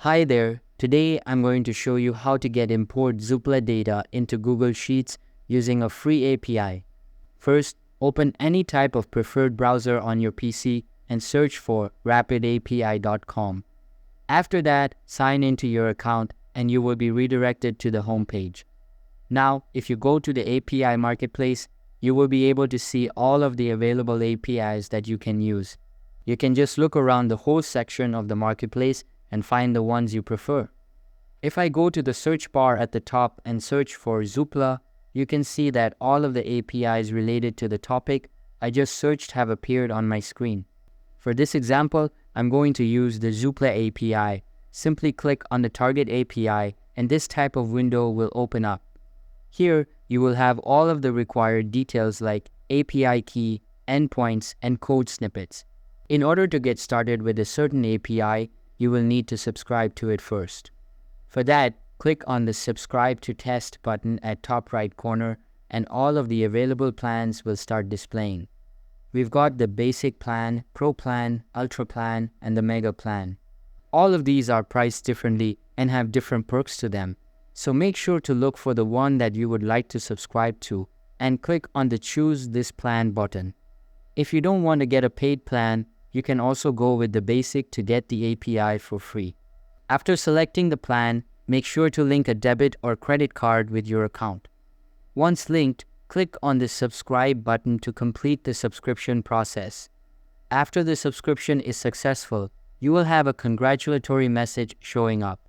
Hi there, today I'm going to show you how to get import Zoopla data into Google Sheets using a free API. First, open any type of preferred browser on your PC and search for rapidapi.com. After that, sign into your account and you will be redirected to the home page. Now, if you go to the API Marketplace, you will be able to see all of the available APIs that you can use. You can just look around the whole section of the marketplace and find the ones you prefer. If I go to the search bar at the top and search for Zoopla, you can see that all of the APIs related to the topic I just searched have appeared on my screen. For this example, I'm going to use the Zoopla API. Simply click on the target API and this type of window will open up. Here, you will have all of the required details like API key, endpoints, and code snippets. In order to get started with a certain API, you will need to subscribe to it first. For that, click on the Subscribe to Test button at top right corner and all of the available plans will start displaying. We've got the Basic Plan, Pro Plan, Ultra Plan, and the Mega Plan. All of these are priced differently and have different perks to them, so make sure to look for the one that you would like to subscribe to and click on the Choose This Plan button. If you don't want to get a paid plan, you can also go with the basic to get the API for free. After selecting the plan, make sure to link a debit or credit card with your account. Once linked, click on the subscribe button to complete the subscription process. After the subscription is successful, you will have a congratulatory message showing up.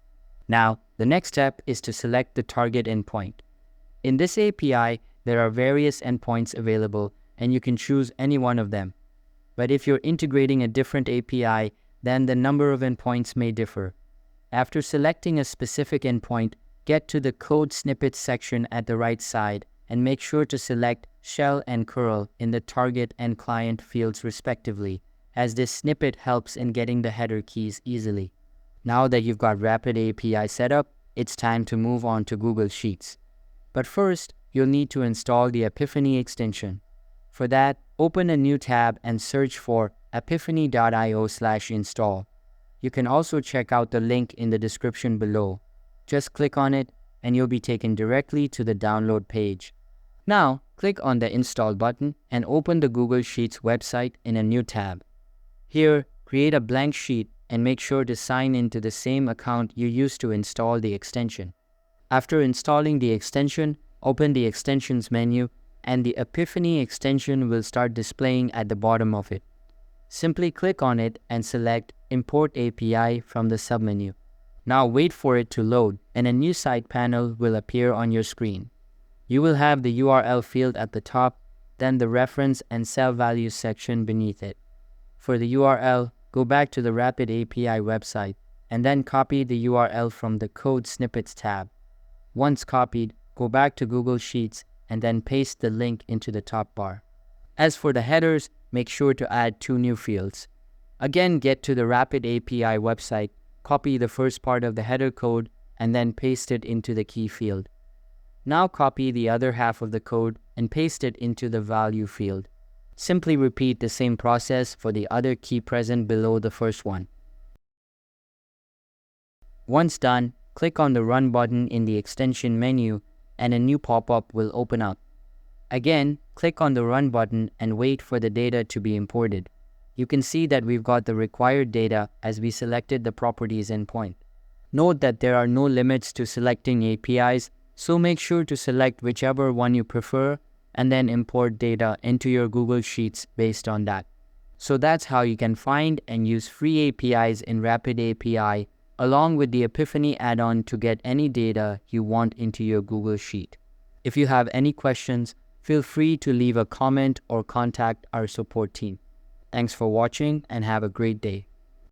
Now, the next step is to select the target endpoint. In this API, there are various endpoints available and you can choose any one of them. But if you're integrating a different API, then the number of endpoints may differ. After selecting a specific endpoint, get to the code snippets section at the right side and make sure to select shell and curl in the target and client fields respectively, as this snippet helps in getting the header keys easily. Now that you've got Rapid API set up, it's time to move on to Google Sheets. But first, you'll need to install the Apipheny extension. For that, open a new tab and search for apipheny.io/install. You can also check out the link in the description below. Just click on it and you'll be taken directly to the download page. Now, click on the Install button and open the Google Sheets website in a new tab. Here, create a blank sheet and make sure to sign into the same account you used to install the extension. After installing the extension, open the Extensions menu and the Apipheny extension will start displaying at the bottom of it. Simply click on it and select Import API from the submenu. Now wait for it to load and a new side panel will appear on your screen. You will have the URL field at the top, then the reference and cell values section beneath it. For the URL, go back to the Rapid API website and then copy the URL from the Code Snippets tab. Once copied, go back to Google Sheets and then paste the link into the top bar. As for the headers, make sure to add 2 new fields. Again, get to the Rapid API website, copy the first part of the header code, and then paste it into the key field. Now copy the other half of the code and paste it into the value field. Simply repeat the same process for the other key present below the first one. Once done, click on the Run button in the extension menu and a new pop-up will open up. Again, click on the Run button and wait for the data to be imported. You can see that we've got the required data as we selected the properties endpoint. Note that there are no limits to selecting APIs, so make sure to select whichever one you prefer and then import data into your Google Sheets based on that. So that's how you can find and use free APIs in Rapid API along with the Apipheny add-on to get any data you want into your Google Sheet. If you have any questions, feel free to leave a comment or contact our support team. Thanks for watching and have a great day.